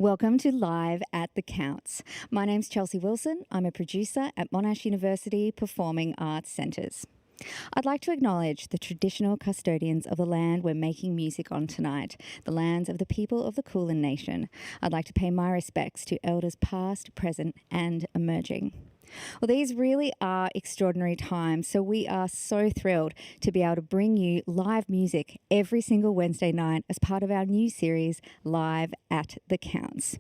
Welcome to Live at the Counts. My name's Chelsea Wilson. I'm a producer at Monash University Performing Arts Centres. I'd like to acknowledge the traditional custodians of the land we're making music on tonight, the lands of the people of the Kulin Nation. I'd like to pay my respects to elders past, present and emerging. Well, these really are extraordinary times, so we are so thrilled to be able to bring you live music every single Wednesday night as part of our new series, Live at the Counts.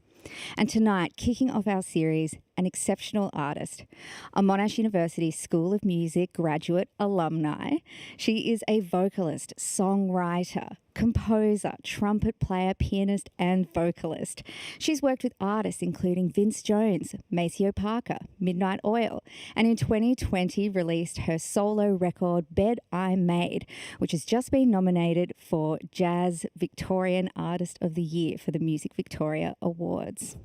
And tonight, kicking off our series, an exceptional artist, a Monash University School of Music graduate alumni. She is a vocalist, songwriter, composer, trumpet player, pianist, and vocalist. She's worked with artists including Vince Jones, Maceo Parker, Midnight Oil, and in 2020 released her solo record, Bed I Made, which has just been nominated for Jazz Victorian Artist of the Year for the Music Victoria Awards.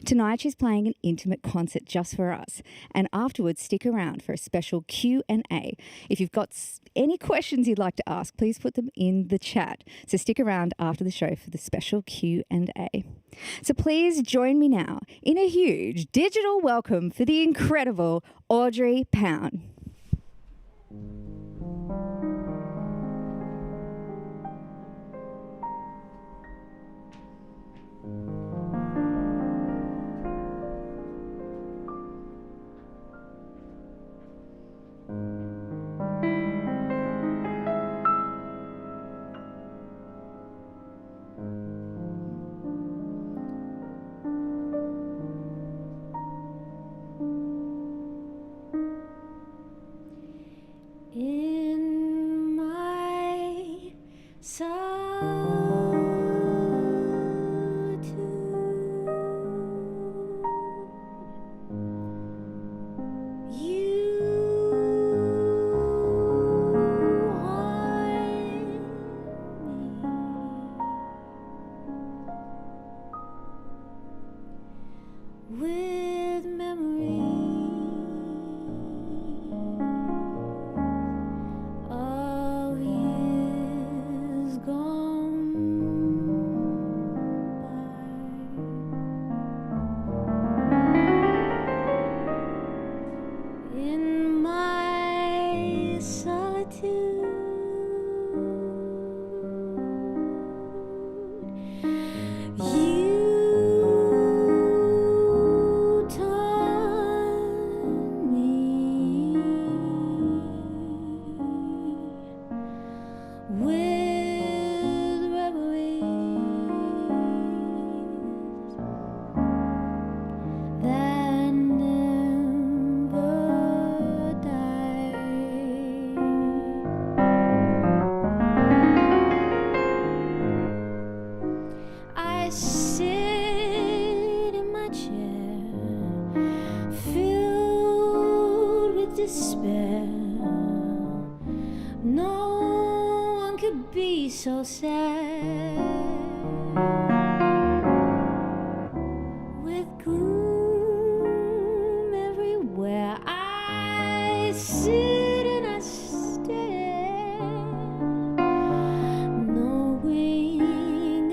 Tonight she's playing an intimate concert just for us, and afterwards stick around for a special Q&A. If you've got any questions you'd like to ask, please put them in the chat. So stick around after the show for the special Q&A. So please join me now in a huge digital welcome for the incredible Audrey Powne. In my solitude, you haunt me with memories of years gone by. In my solitude, you taunt me with reveries that never die. I sit in my chair, filled with despair. No one could be so sad. With gloom everywhere, I sit and I stare, knowing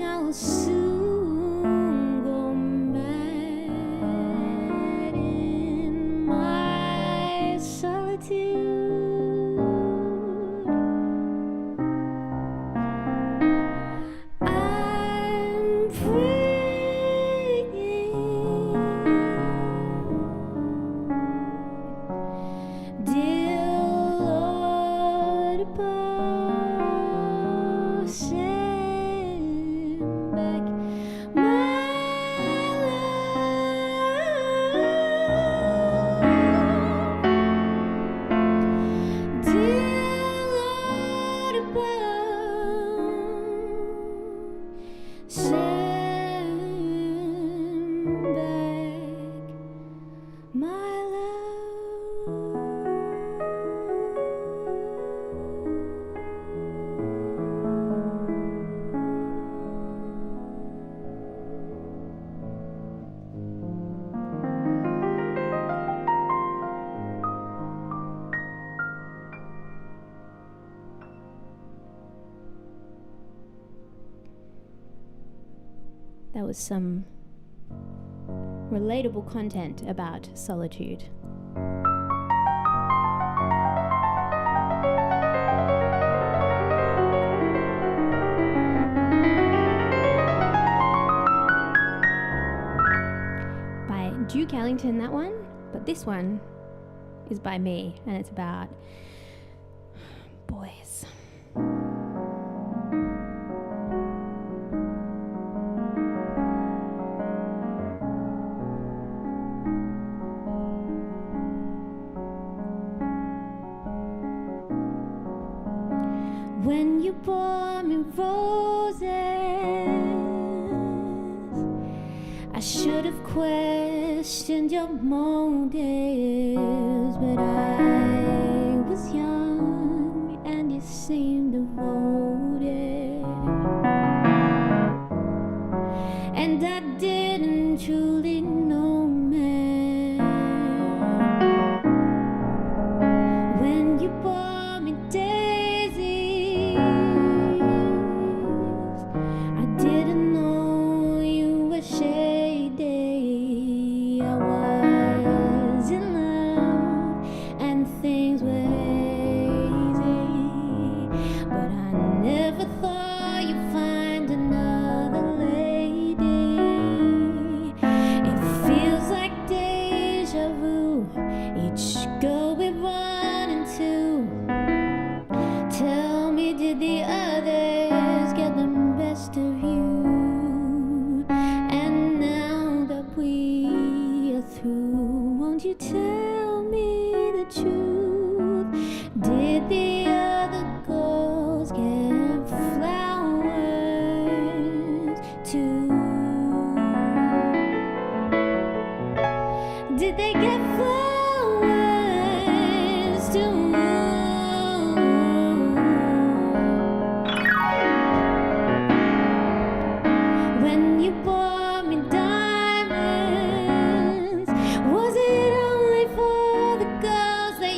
I'll soon go mad in my solitude. I That was some relatable content about solitude. By Duke Ellington, that one, but this one is by me, and it's about boys. When you bought me roses, I should have questioned your motives, but I was young and you seemed devoted, and I didn't truly know man. When you bought me daisies, I didn't know you were shady. I was in love and things were easy, but I never thought you'd find another lady. It feels like deja vu, each girl we run into. Tell me, did the others get the best of you? And now that we are through, won't you tell me the truth? Did the other girls get flowers too? Did they get flowers too? When you bought me diamonds, was it only for the girls that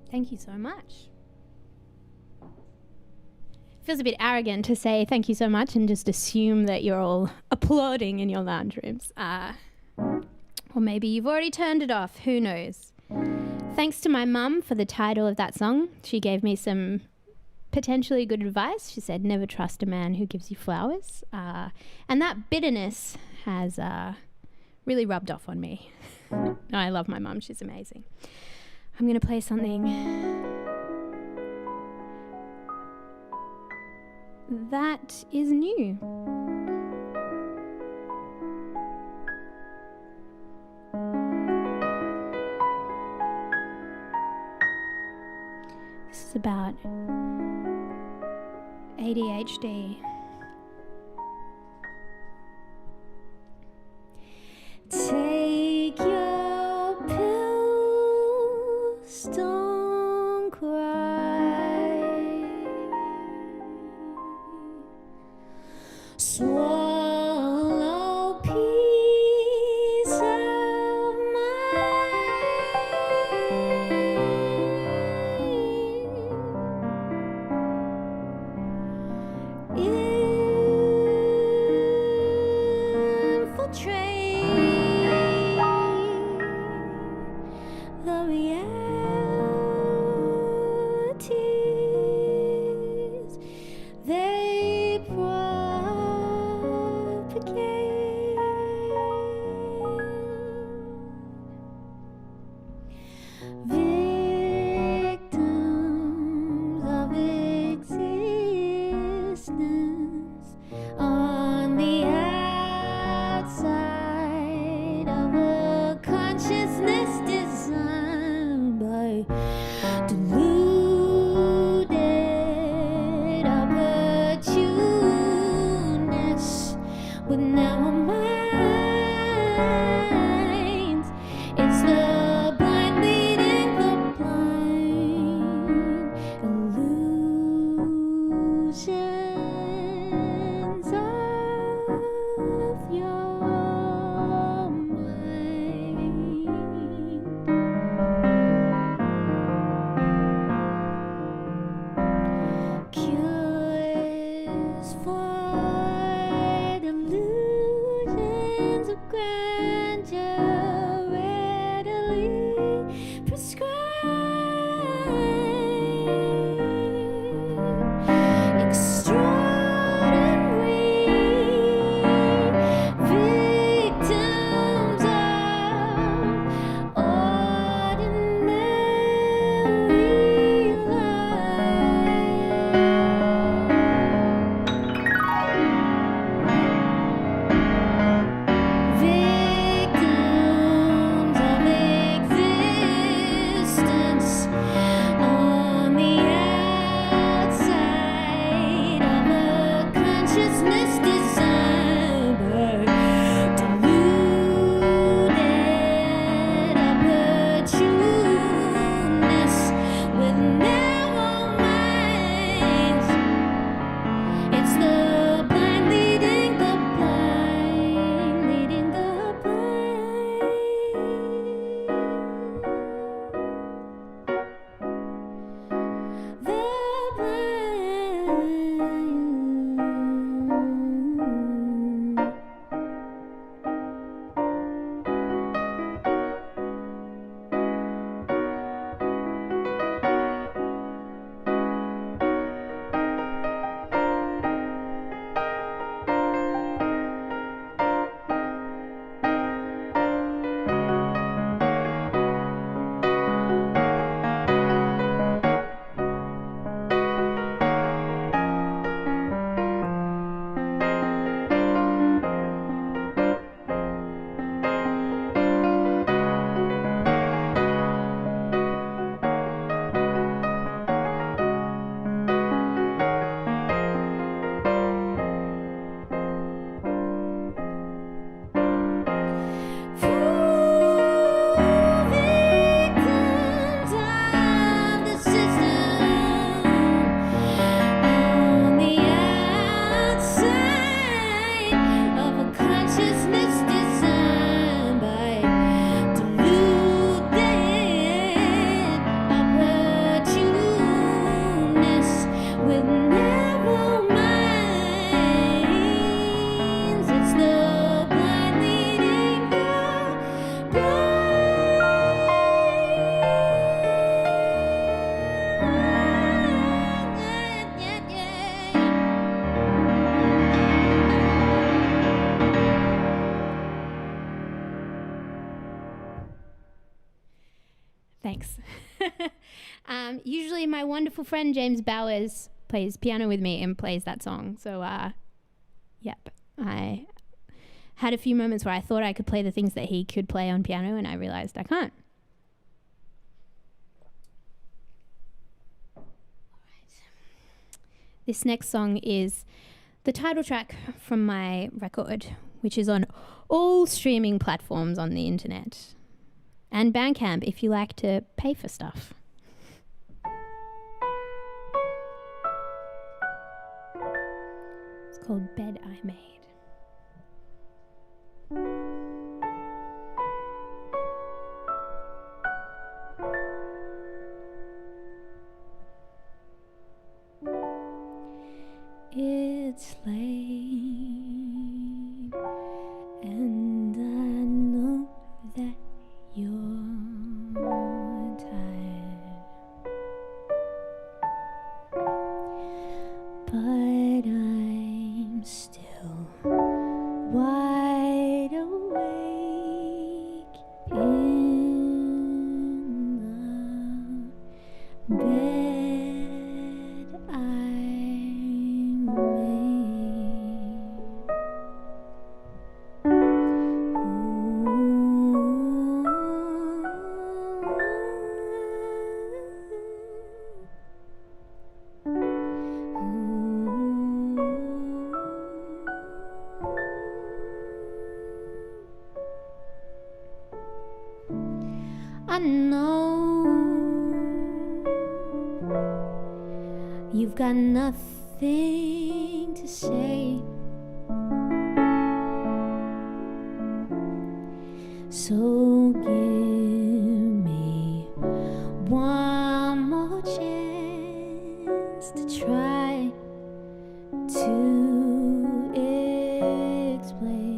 Thank you so much. Feels a bit arrogant to say thank you so much and just assume that you're all applauding in your lounge rooms. Or maybe you've already turned it off. Who knows? Thanks to my mum for the title of that song. She gave me some potentially good advice. She said, never trust a man who gives you flowers. And that bitterness has really rubbed off on me. No, I love my mum. She's amazing. I'm going to play something that is new. This is about ADHD. Take your pills, don't cry. Swallow peace of mind. Infiltrate the realities they propagate. Victims of existence on the outside of a consciousness designed by Thanks. Usually my wonderful friend James Bowers plays piano with me and plays that song. So, yep, I had a few moments where I thought I could play the things that he could play on piano, and I realized I can't. All right. This next song is the title track from my record, which is on all streaming platforms on the internet. And Bandcamp if you like to pay for stuff. It's called Bed I Made. It's late and I know that you're tired, but I'm still wide awake in the bed I made. I know you've got nothing to say, so give me one more chance to try to explain.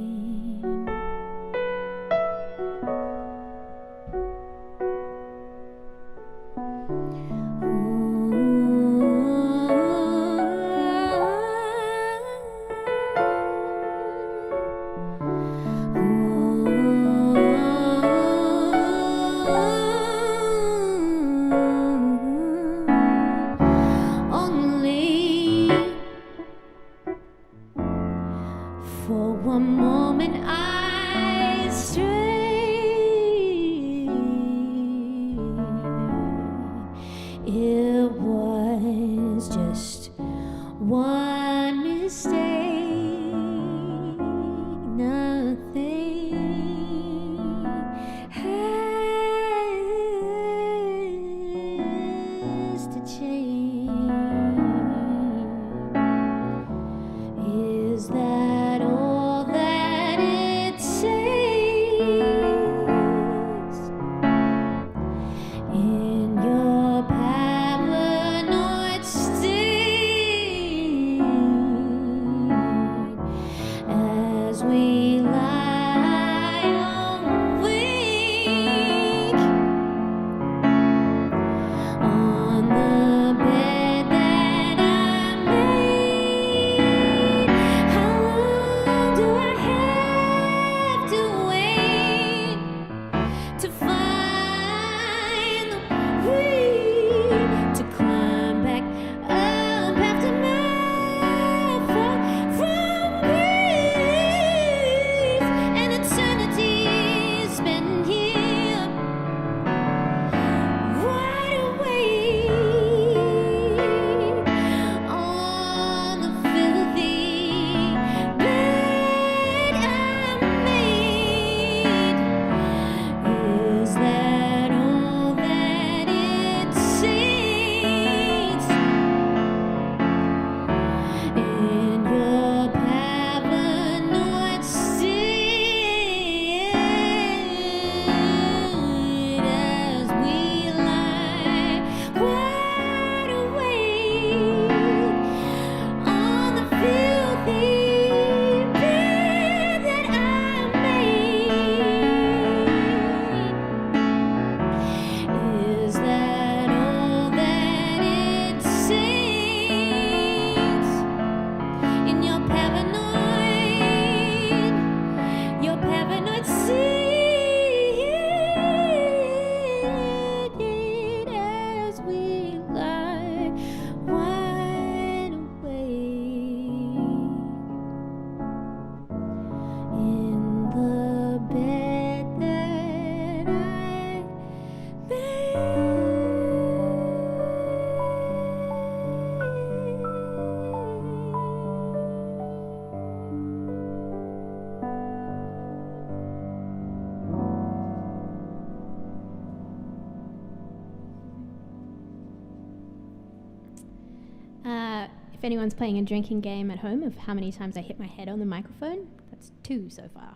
If anyone's playing a drinking game at home of how many times I hit my head on the microphone, that's 2 so far.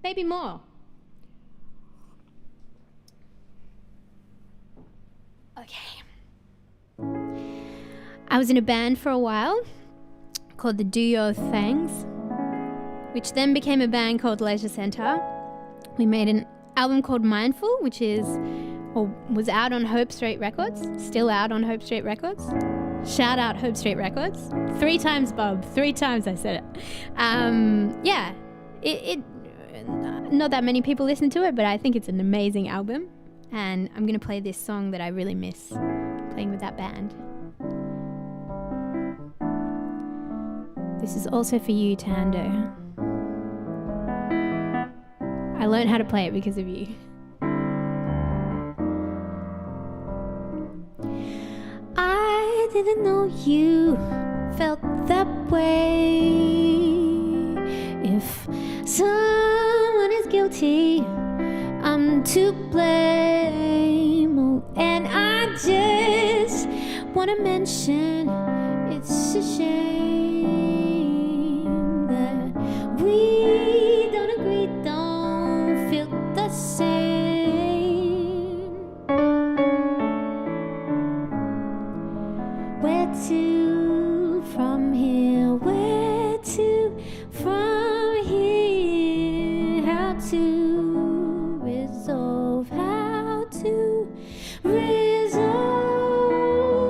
Maybe more. Okay. I was in a band for a while called the Do Your Thangs, which then became a band called Leisure Centre. We made an album called Mindful, which was out on Hope Street Records, still out on Hope Street Records. Shout out Hope Street Records. 3 times, Bob. 3 times I said it. It not that many people listen to it, but I think it's an amazing album. And I'm going to play this song that I really miss playing with that band. This is also for you, Thando. I learned how to play it because of you. I didn't know you felt that way. If someone is guilty, I'm to blame. Oh, and I just want to mention it's a shame that we don't agree, don't feel the same. Where to from here? Where to from here? How to resolve? How to resolve?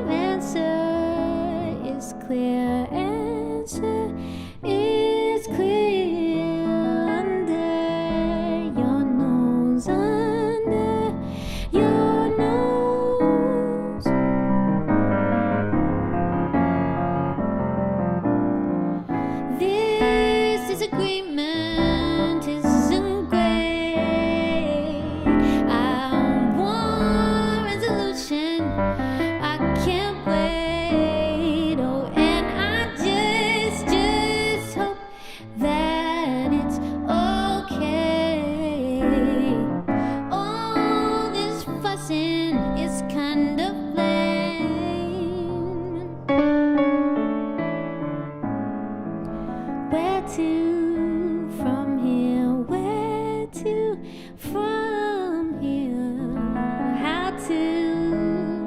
Answer is clear. Answer is clear. Under your nose. Under your nose. This disagreement isn't great. I want resolution. I can't wait. Oh, and I just hope that it's okay. All this fussing is kind of lame. Where to from here? Where to from here? How to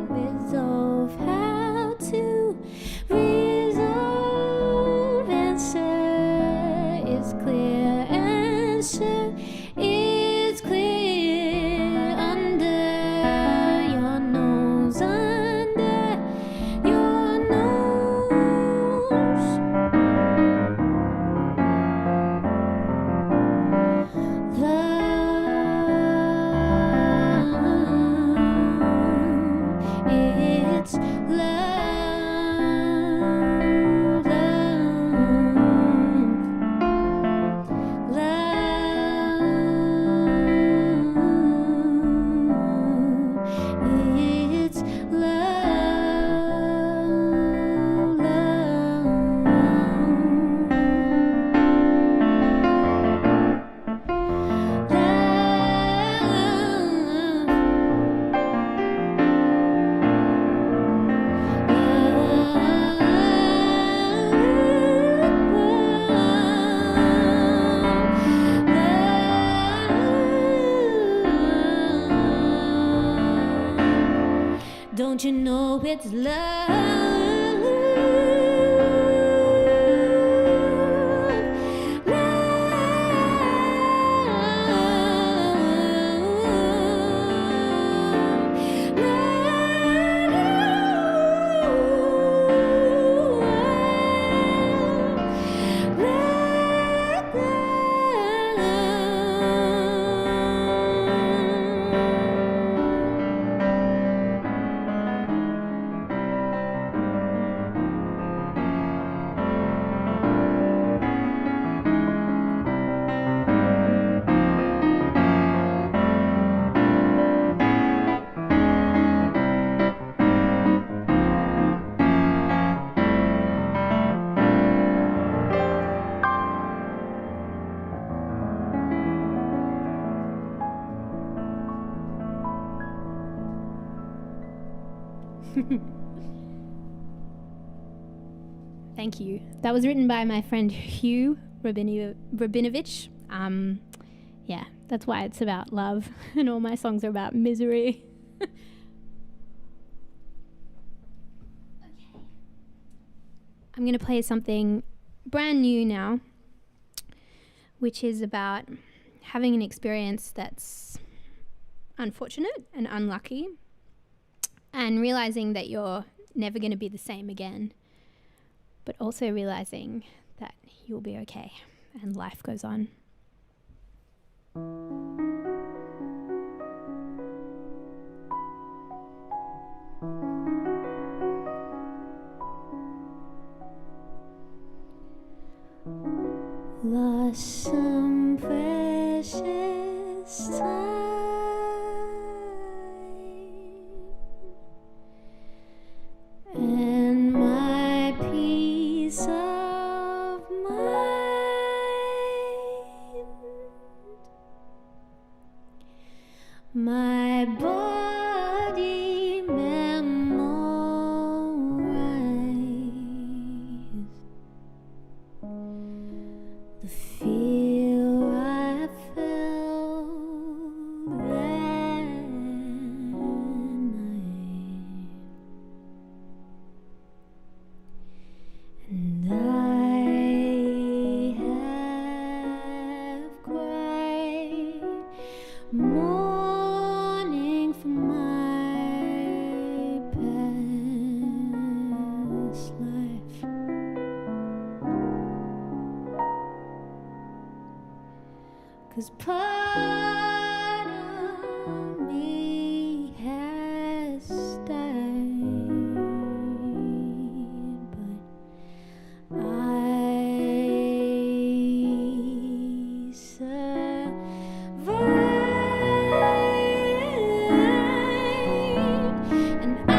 resolve? How to resolve? Answer is clear. Answer is clear. Under your nose. Under your nose. Love, it's love, it's don't you know it's Thank you. That was written by my friend Hugh Rabinovich. Yeah, that's why it's about love, and all my songs are about misery. Okay. I'm going to play something brand new now, which is about having an experience that's unfortunate and unlucky, and realizing that you're never going to be the same again, but also realizing that you'll be okay and life goes on. Lost some precious time, and my peace of mind, my body memorized the feel I felt that night, and I have cried mourning for my past life. 'Cause part of me has died, but I survived, and I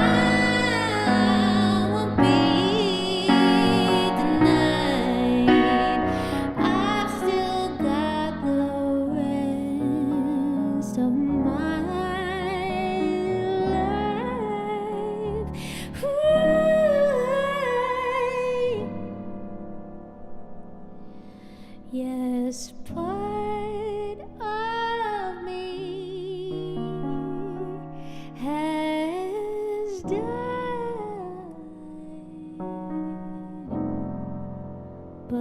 won't be denied. I've still got the rest of my life. Yes, part of me has died, but I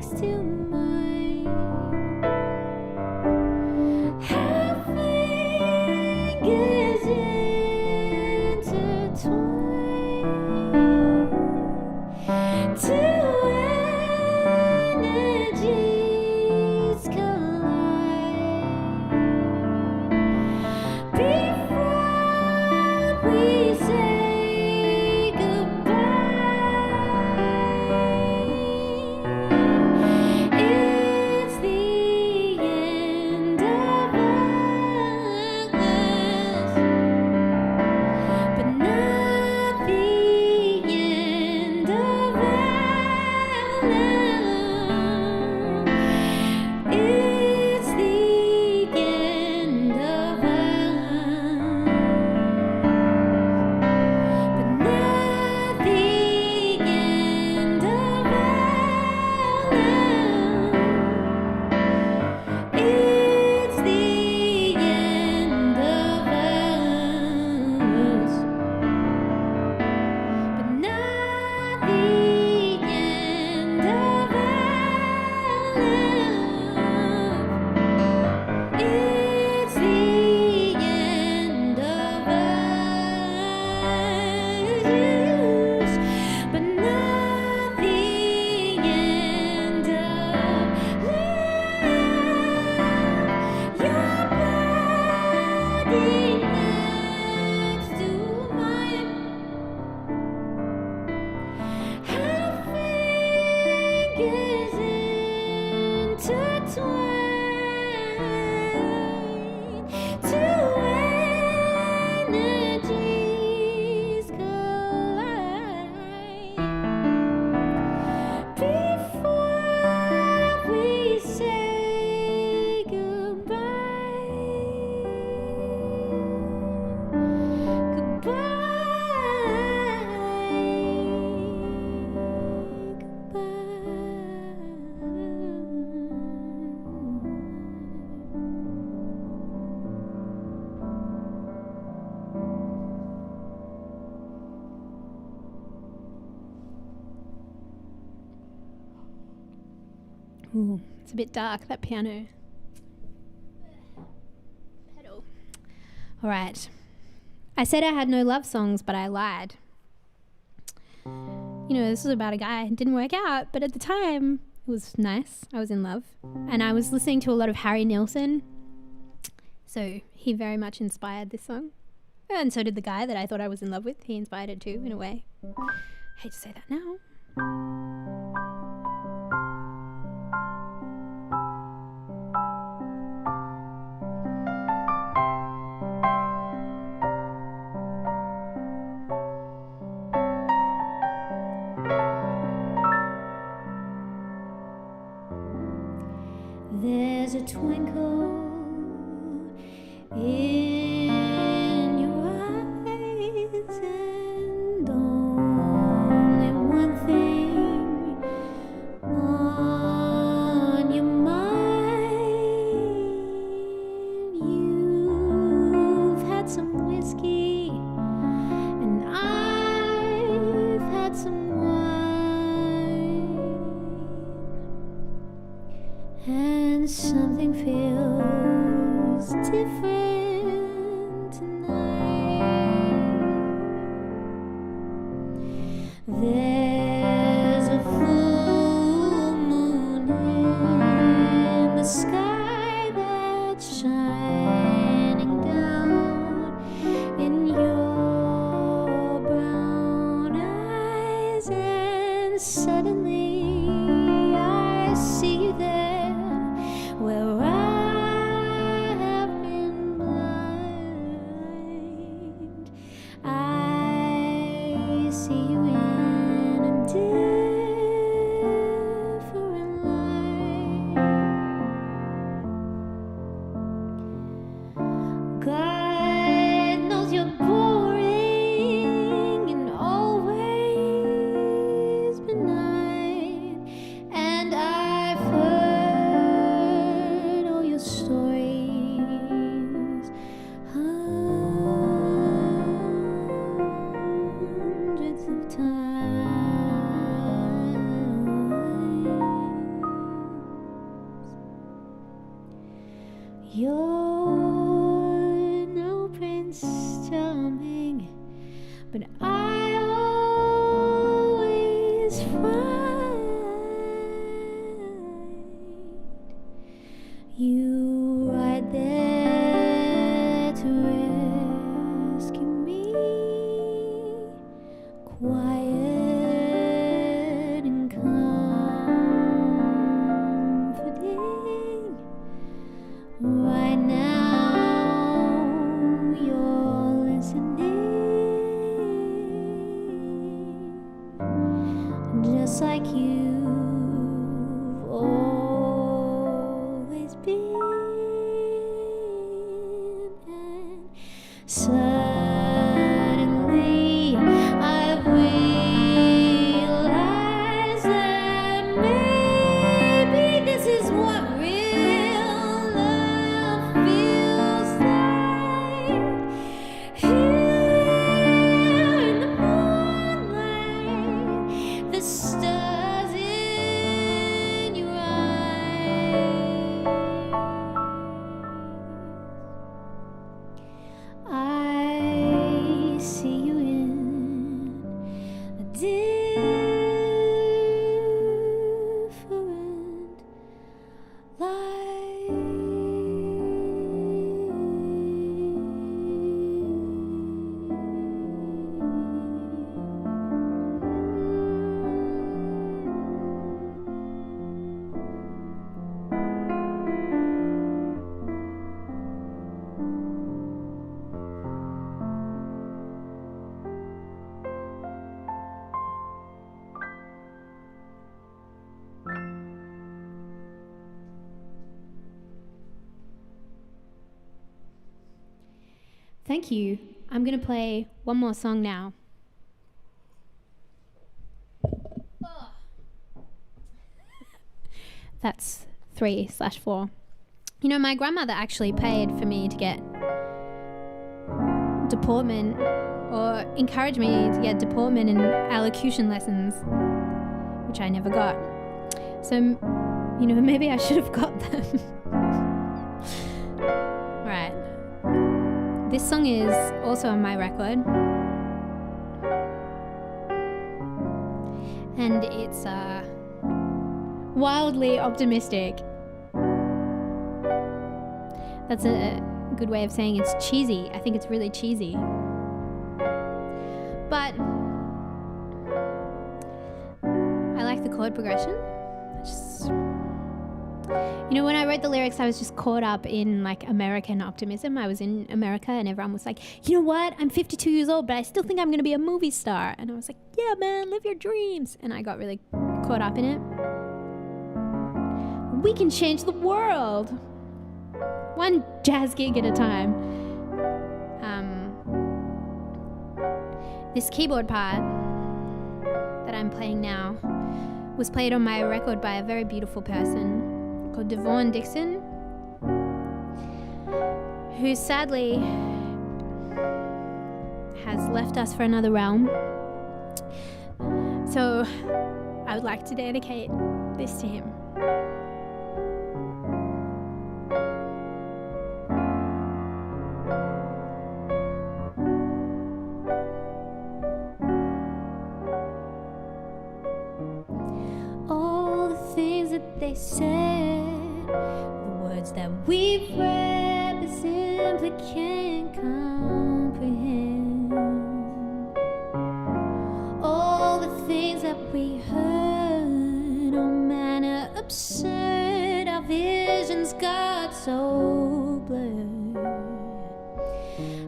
next to mine. Our fingers intertwine. Two energies collide. Before we say goodbye, it's the end of us, but not the end of our love. It's the end of us, but not the end of our love. It's the end of us, but not the end of our love. It's the end of us, but not the end of love. Your body next to mine. Our fingers intertwine. Two energies collide. Before we say goodbye, Ooh, it's a bit dark, that piano. Pedal. All right. I said I had no love songs, but I lied. You know, this was about a guy. It didn't work out, but at the time, it was nice. I was in love. And I was listening to a lot of Harry Nilsson. So he very much inspired this song. And so did the guy that I thought I was in love with. He inspired it too, in a way. I hate to say that now. There's a twinkle in your eyes, and only one thing on your mind. You've had some whiskey, and I've had some wine, and something feels different tonight. There's a full moon in the sky that's shining down in your brown eyes, and suddenly I see you there where I have been blind. You're no Prince Charming, but I always find you right there to rescue me, quiet and comforting. Right now, you're listening, just like you've always been. And suddenly, I realize that maybe this is what real love feels like. Here in the moonlight, the stars in your eyes. I see you in a different light. Thank you. I'm going to play one more song now. That's 3/4. You know, my grandmother actually paid for me to get deportment, or encouraged me to get deportment and allocution lessons, which I never got. So, you know, maybe I should have got them. Right. This song is also on my record. And it's wildly optimistic. That's a good way of saying it's cheesy. I think it's really cheesy. But I like the chord progression. You know, when I wrote the lyrics, I was just caught up in like American optimism. I was in America and everyone was like, you know what? I'm 52 years old, but I still think I'm going to be a movie star. And I was like, yeah, man, live your dreams. And I got really caught up in it. We can change the world. One jazz gig at a time. This keyboard part that I'm playing now was played on my record by a very beautiful person called Devon Dixon, who sadly has left us for another realm. So I would like to dedicate this to him. They said the words that we've read, but simply can't comprehend. All the things that we heard, all manner absurd, our visions got so blurred.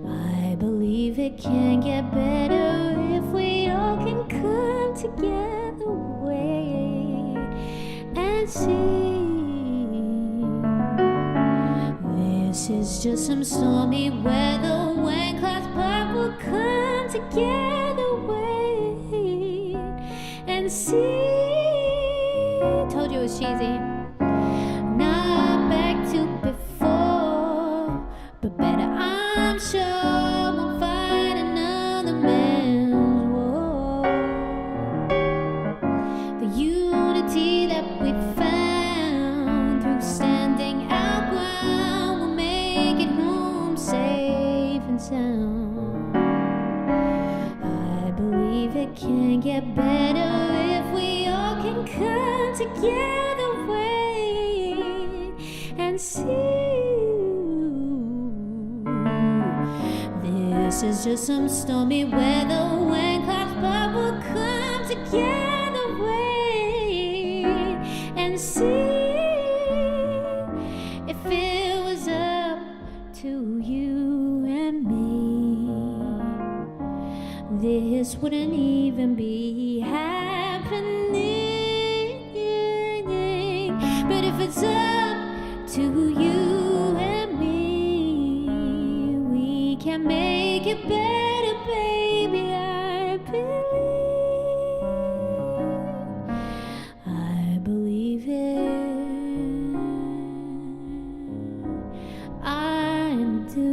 I believe it can get better if we all can come together, wait and see. This is just some stormy weather when clouds part will come together, wait and see. Told you it was cheesy. Not back to before, but better, I'm sure we'll fight another man's war. The unity that we found through standing our ground will together, wait and see. This is just some stormy weather when clouds but will come together, wait and see. If it was up to you and me, this wouldn't even be happening. But if it's up to you and me, we can make it better, baby. I believe it. I do.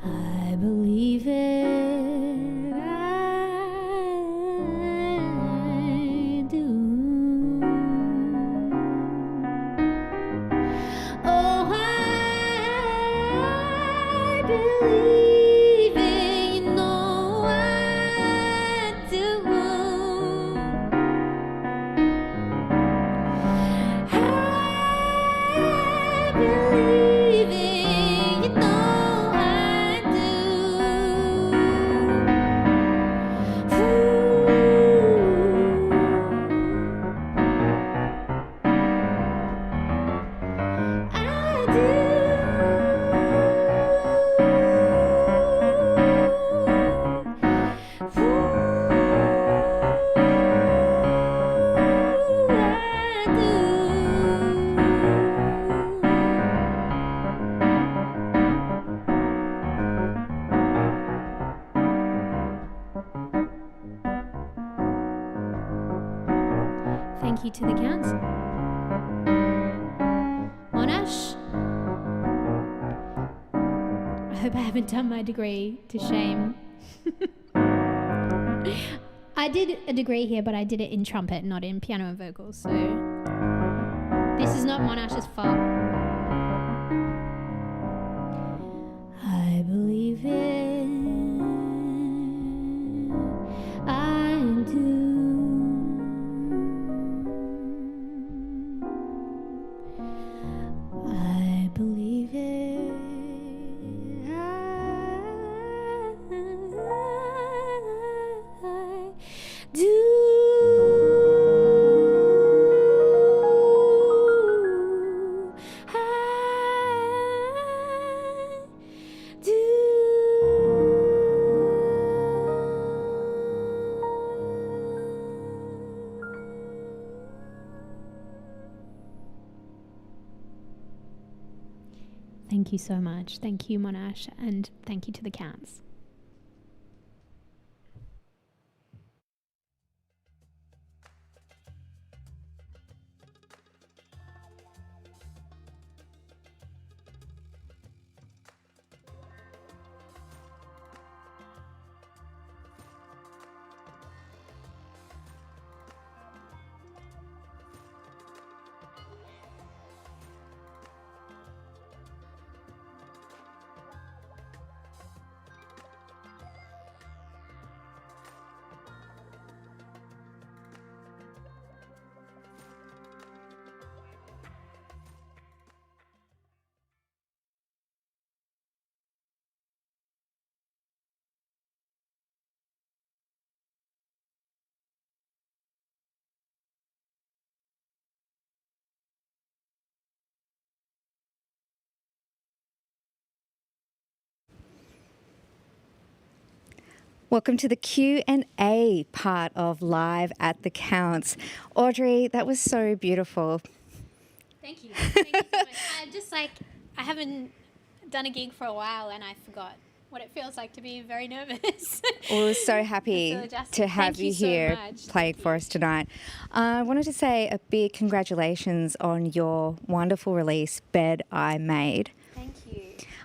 I believe it. I do. Oh, I believe it. You know I do. I believe it. You know I do. I Thank you to the council. Monash, I hope I haven't done my degree to shame. I did a degree here, but I did it in trumpet, not in piano and vocals, so this is not Monash's fault. I believe it. I do. I believe it. I do. I do. Thank you so much. Thank you, Monash, and thank you to the cats. Welcome to the Q&A part of Live at the Counts. Audrey, that was so beautiful. Thank you. Thank you so much. I haven't done a gig for a while and I forgot what it feels like to be very nervous. We're so happy to have Thank you so here much. playing for us tonight. I wanted to say a big congratulations on your wonderful release, Bed I Made. Thank you.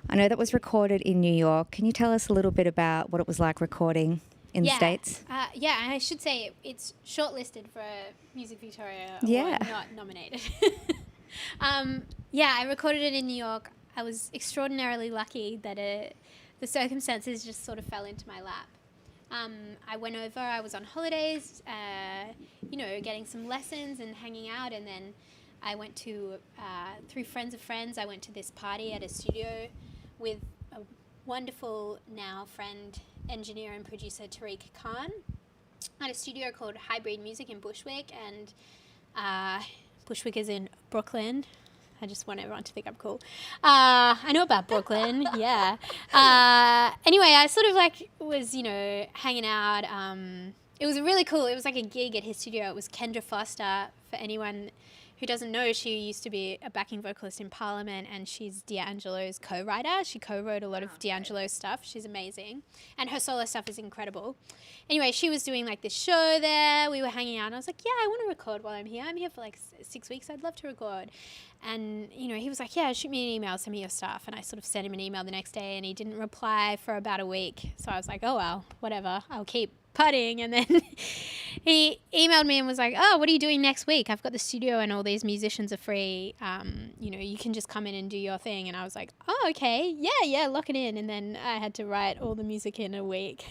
I know that was recorded in New York. Can you tell us a little bit about what it was like recording in the States? Yeah, I should say it's shortlisted for a Music Victoria Yeah. Award, not nominated. I recorded it in New York. I was extraordinarily lucky that the circumstances just sort of fell into my lap. I went over, I was on holidays, getting some lessons and hanging out, and then I went to, through friends of friends, I went to this party at a studio with a wonderful now friend, engineer and producer Tariq Khan, at a studio called Hybrid Music in Bushwick, and Bushwick is in Brooklyn. I just want everyone to think I'm cool. I know about Brooklyn, yeah. Anyway, I sort of was, hanging out. It was really cool. It was like a gig at his studio. It was Kendra Foster. For anyone who doesn't know, she used to be a backing vocalist in Parliament, and she's D'Angelo's co-writer. She co-wrote a lot of D'Angelo's stuff. She's amazing. And her solo stuff is incredible. Anyway, she was doing this show there. We were hanging out, and I was like, yeah, I want to record while I'm here. I'm here for 6 weeks. I'd love to record. And, he was like, yeah, shoot me an email, send me your stuff. And I sort of sent him an email the next day, and he didn't reply for about a week. So I was like, oh, well, whatever. I'll keep putting. And then he emailed me and was like, oh, what are you doing next week? I've got the studio and all these musicians are free. You can just come in and do your thing. And I was like, oh, okay. Yeah, lock it in. And then I had to write all the music in a week,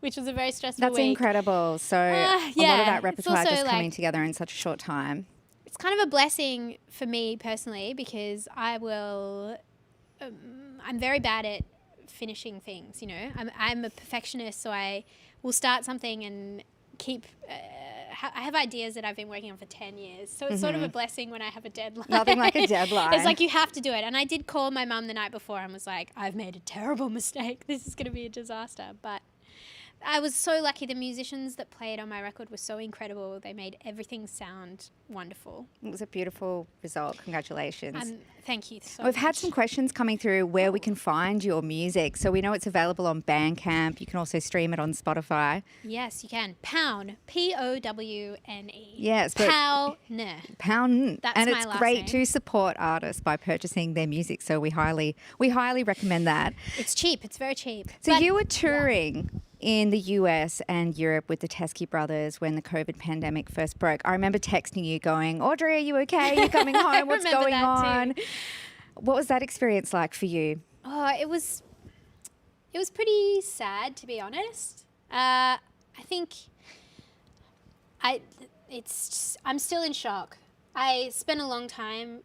which was a very stressful week. That's incredible. So a lot of that repertoire just coming together in such a short time. It's kind of a blessing for me personally, because I'm very bad at finishing things, I'm a perfectionist, so I will start something and keep I have ideas that I've been working on for 10 years, so it's sort of a blessing when I have a deadline. Nothing like a deadline. It's like you have to do it. And I did call my mum the night before and was like, I've made a terrible mistake, this is going to be a disaster. But I was so lucky. The musicians that played on my record were so incredible. They made everything sound wonderful. It was a beautiful result. Congratulations. Thank you so much. We've had some questions coming through where we can find your music. So we know it's available on Bandcamp. You can also stream it on Spotify. Yes, you can. Powne, Powne. Yes. Powne. Powne. That's and my it's last great name. to support artists by purchasing their music. So we highly recommend that. It's cheap. It's very cheap. So you were touring in the US and Europe with the Teskey brothers when the COVID pandemic first broke. I remember texting you going, Audrey, are you okay? You're coming home. What's going on? Too. What was that experience like for you? Oh, it was pretty sad, to be honest. I think I'm still in shock. I spent a long time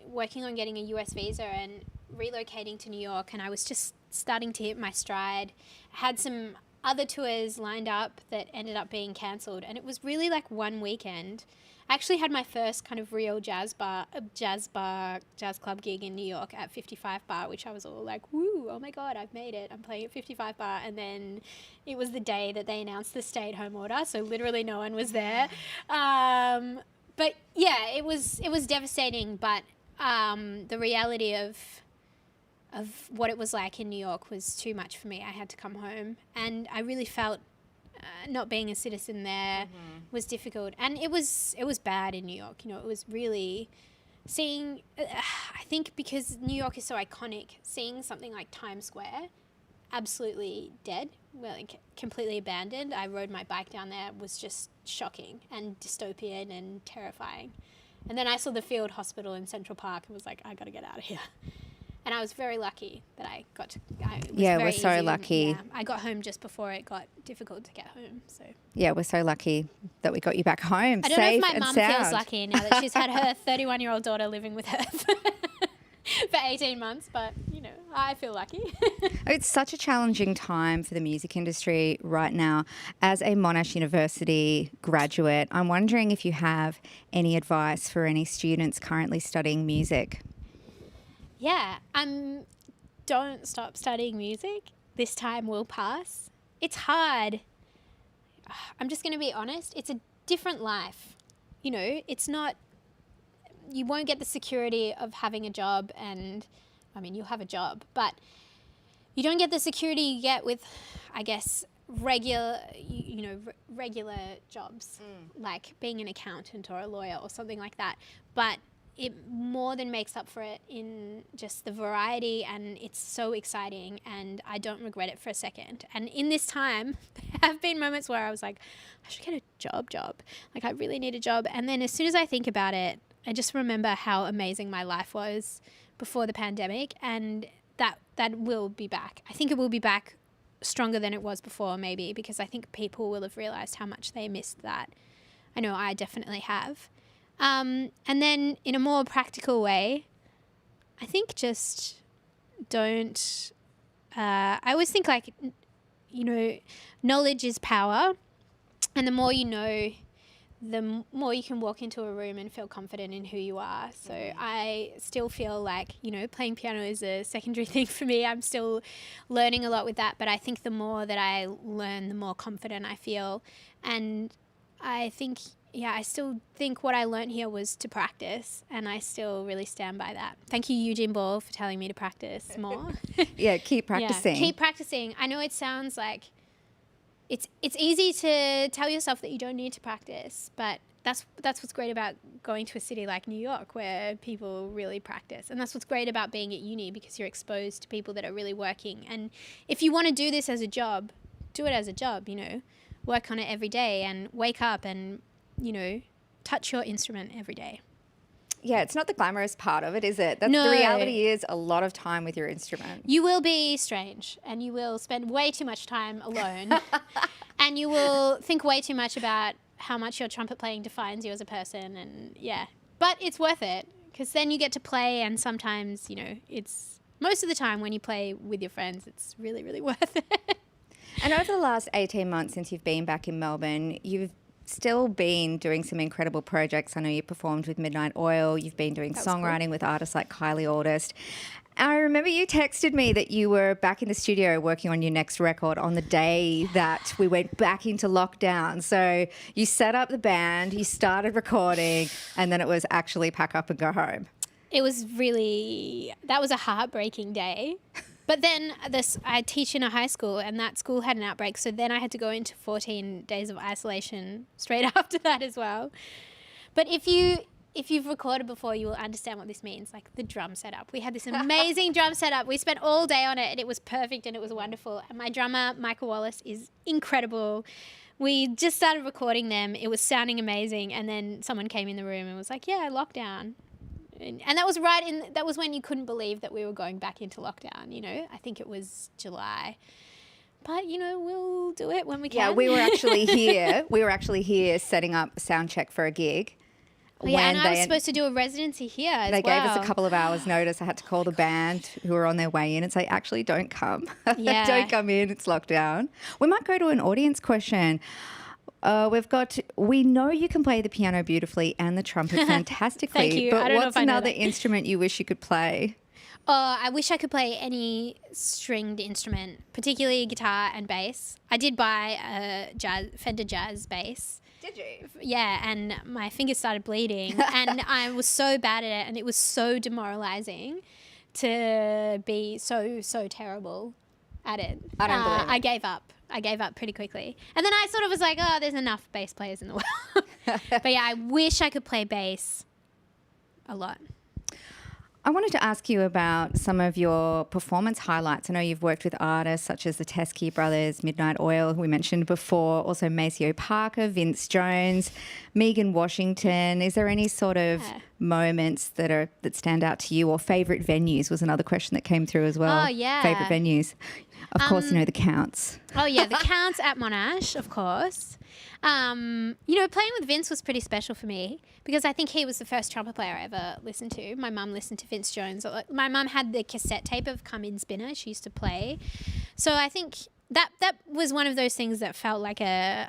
working on getting a US visa and relocating to New York, and I was just starting to hit my stride. I had some other tours lined up that ended up being cancelled, and it was really one weekend. I actually had my first kind of real jazz club gig in New York at 55 Bar, which I was all like, woo, oh my God, I've made it. I'm playing at 55 Bar. And then it was the day that they announced the stay-at-home order, so literally no one was there. But yeah, it was devastating, but the reality of what it was like in New York was too much for me. I had to come home, and I really felt not being a citizen there was difficult. And it was bad in New York. It was really seeing, I think because New York is so iconic, seeing something like Times Square absolutely dead, completely abandoned. I rode my bike down there, was just shocking and dystopian and terrifying. And then I saw the field hospital in Central Park and was like, I got to get out of here. And I was very lucky that I got to. We're so lucky. Yeah, I got home just before it got difficult to get home. So yeah, we're so lucky that we got you back home. I don't know if my mum feels lucky now that she's had her 31-year-old daughter living with her for 18 months, but I feel lucky. It's such a challenging time for the music industry right now. As a Monash University graduate, I'm wondering if you have any advice for any students currently studying music. Yeah, don't stop studying music. This time will pass. It's hard. I'm just going to be honest. It's a different life. It's not, you won't get the security of having a job, and you'll have a job, but you don't get the security you get with, I guess, regular jobs, like being an accountant or a lawyer or something like that. But it more than makes up for it in just the variety, and it's so exciting, and I don't regret it for a second. And in this time, there have been moments where I was like, I should get a job. I really need a job. And then as soon as I think about it, I just remember how amazing my life was before the pandemic, and that will be back. I think it will be back stronger than it was before, maybe, because I think people will have realised how much they missed that. I know I definitely have. And then in a more practical way, I think just don't... I always think, like, you know, knowledge is power, and the more you know, the more you can walk into a room and feel confident in who you are. So I still feel like, you know, playing piano is a secondary thing for me. I'm still learning a lot with that, but I think the more that I learn, the more confident I feel. And I think, I still think what I learned here was to practice, and I still really stand by that. Thank you, Eugene Ball, for telling me to practice more. Keep practicing. Keep practicing. I know it sounds like it's easy to tell yourself that you don't need to practice, but that's what's great about going to a city like New York, where people really practice. And that's what's great about being at uni, because you're exposed to people that are really working. And if you want to do this as a job, do it as a job, you know. Work on it every day and wake up and, you know, touch your instrument every day. Yeah, it's not the glamorous part of it, is it? The reality is a lot of time with your instrument. You will be strange, and you will spend way too much time alone, and you will think way too much about how much your trumpet playing defines you as a person, and but it's worth it, because then you get to play, and sometimes, you know, it's most of the time when you play with your friends, it's really, really worth it. And over the last 18 months since you've been back in Melbourne, you've still been doing some incredible projects. I know you performed with Midnight Oil. You've been doing songwriting with artists like Kylie August. I remember you texted me that you were back in the studio working on your next record on the day that we went back into lockdown. So you set up the band, you started recording, and then it was actually pack up and go home. It was that was a heartbreaking day. But then I teach in a high school, and that school had an outbreak. So then I had to go into 14 days of isolation straight after that as well. But if you've recorded before, you will understand what this means. Like the drum setup. We had this amazing drum setup. We spent all day on it, and it was perfect, and it was wonderful. And my drummer, Michael Wallace, is incredible. We just started recording them. It was sounding amazing. And then someone came in the room and was like, lockdown. And that was that was when you couldn't believe that we were going back into lockdown, you know. I think it was July. But, you know, we'll do it when we can. Yeah, we were actually here. We were actually here setting up sound check for a gig. And I was supposed to do a residency here as well. They gave us a couple of hours notice. I had to call the band who were on their way in and say, actually, don't come. Yeah. Don't come in. It's locked down. We might go to an audience question. We know you can play the piano beautifully and the trumpet fantastically. Thank you. But what's another instrument you wish you could play? I wish I could play any stringed instrument, particularly guitar and bass. I did buy a Fender Jazz bass. Did you? Yeah, and my fingers started bleeding, and I was so bad at it, and it was so demoralizing to be so terrible at it. I don't believe it. I gave up pretty quickly. And then I sort of was like, there's enough bass players in the world. But yeah, I wish I could play bass a lot. I wanted to ask you about some of your performance highlights. I know you've worked with artists such as the Teskey Brothers, Midnight Oil, who we mentioned before, also Maceo Parker, Vince Jones, Megan Washington. Is there any sort of moments that stand out to you, or favourite venues was another question that came through as well. Oh, yeah. Favourite venues. Of course, you know, the Counts. Oh, yeah, the Counts at Monash, of course. You know, playing with Vince was pretty special for me, because I think he was the first trumpet player I ever listened to. My mum listened to Vince Jones. My mum had the cassette tape of Come In Spinner. She used to play. So I think that was one of those things that felt like full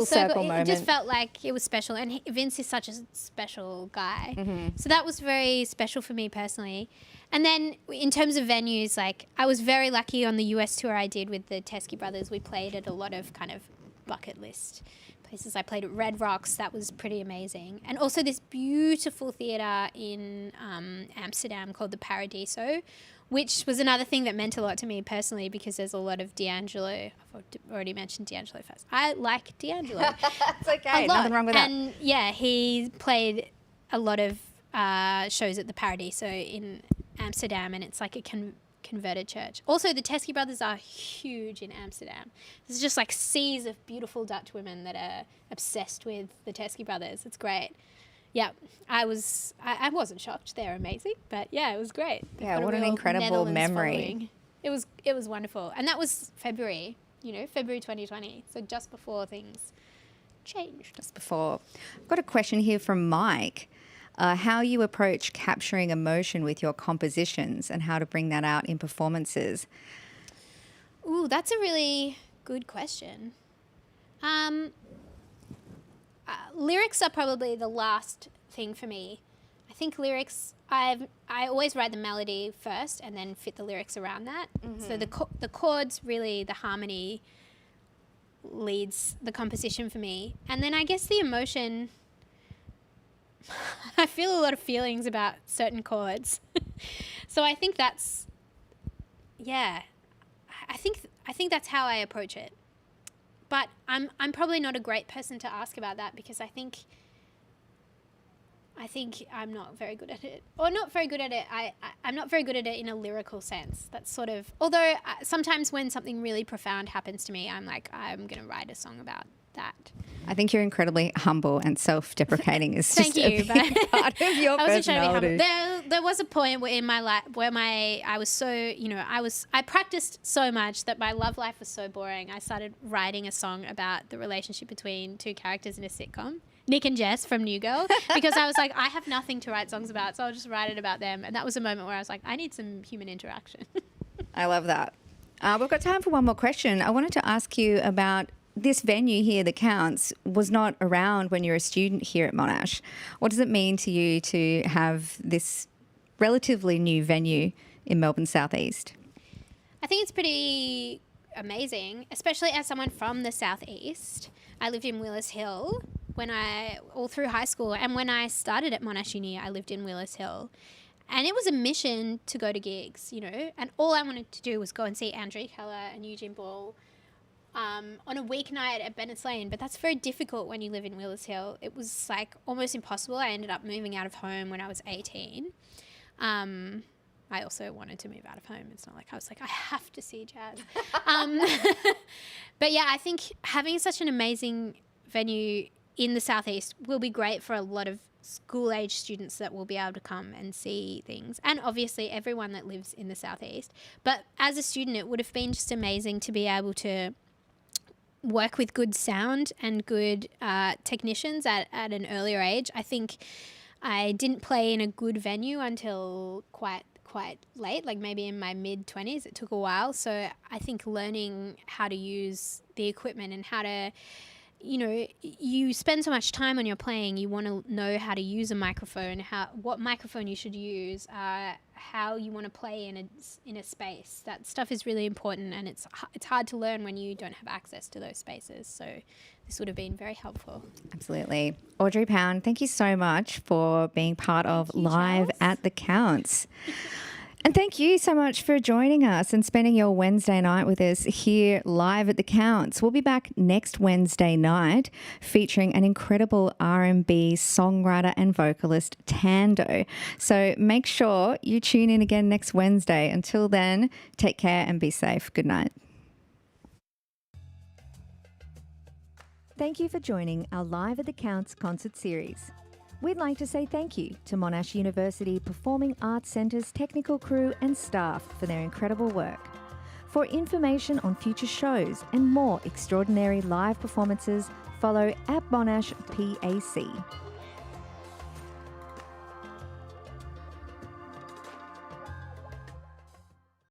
circle moment. It just felt like it was special. And Vince is such a special guy. Mm-hmm. So that was very special for me personally. And then in terms of venues, like I was very lucky on the US tour I did with the Teskey Brothers. We played at a lot of kind of bucket list places. I played at Red Rocks. That was pretty amazing. And also this beautiful theatre in Amsterdam called the Paradiso, which was another thing that meant a lot to me personally, because there's a lot of D'Angelo. I've already mentioned D'Angelo first. I like D'Angelo. It's okay. Nothing wrong with that. And yeah, he played a lot of shows at the Paradiso in Amsterdam, and it's like a converted church. Also, the Teskey Brothers are huge in Amsterdam. There's just like seas of beautiful Dutch women that are obsessed with the Teskey Brothers. It's great. Yeah, I wasn't shocked. They're amazing, but yeah, it was great. Yeah, what an incredible memory. It was wonderful. And that was February 2020. So just before things changed. Just before. I've got a question here from Mike. How you approach capturing emotion with your compositions and how to bring that out in performances. Ooh, that's a really good question. Lyrics are probably the last thing for me. I think lyrics, I always write the melody first and then fit the lyrics around that. Mm-hmm. So the chords, really, the harmony leads the composition for me. And then I guess the emotion, I feel a lot of feelings about certain chords. So I think that's, I think that's how I approach it. But I'm probably not a great person to ask about that because I think I'm not very good at it. Or not very good at it. I'm not very good at it in a lyrical sense. That's sort of, although sometimes when something really profound happens to me, I'm like, I'm going to write a song about that. I think you're incredibly humble and self-deprecating is just Thank you, a big part of your I wasn't trying to personality. be humble. There was a point where in my life where I was so, I practiced so much that my love life was so boring. I started writing a song about the relationship between two characters in a sitcom, Nick and Jess from New Girl, because I was like, I have nothing to write songs about, so I'll just write it about them. And that was a moment where I was like, I need some human interaction. I love that. We've got time for one more question. I wanted to ask you about this venue here, The Counts, was not around when you were a student here at Monash. What does it mean to you to have this relatively new venue in Melbourne Southeast? I think it's pretty amazing, especially as someone from the Southeast. I lived in Willis Hill all through high school, and when I started at Monash Uni, I lived in Willis Hill. And it was a mission to go to gigs, and all I wanted to do was go and see Andrew Keller and Eugene Ball on a weeknight at Bennett's Lane, but that's very difficult when you live in Willis Hill. It was like almost impossible. I ended up moving out of home when I was 18. I also wanted to move out of home. It's not like I was like, I have to see jazz. But yeah, I think having such an amazing venue in the Southeast will be great for a lot of school-age students that will be able to come and see things, and obviously everyone that lives in the Southeast. But as a student, it would have been just amazing to be able to work with good sound and good technicians at an earlier age. I think I didn't play in a good venue until quite late, like maybe in my mid-20s. It took a while. So I think learning how to use the equipment and how to, you spend so much time on your playing, you want to know how to use a microphone, what microphone you should use, how you want to play in a space. That stuff is really important, and it's hard to learn when you don't have access to those spaces. So this would have been very helpful. Absolutely. Audrey Powne, thank you so much for being part of Live Charles. at the Counts. And thank you so much for joining us and spending your Wednesday night with us here live at the Counts. We'll be back next Wednesday night featuring an incredible R&B songwriter and vocalist, Thando. So make sure you tune in again next Wednesday. Until then, take care and be safe. Good night. Thank you for joining our Live at the Counts concert series. We'd like to say thank you to Monash University Performing Arts Centre's technical crew and staff for their incredible work. For information on future shows and more extraordinary live performances, follow @Monash PAC.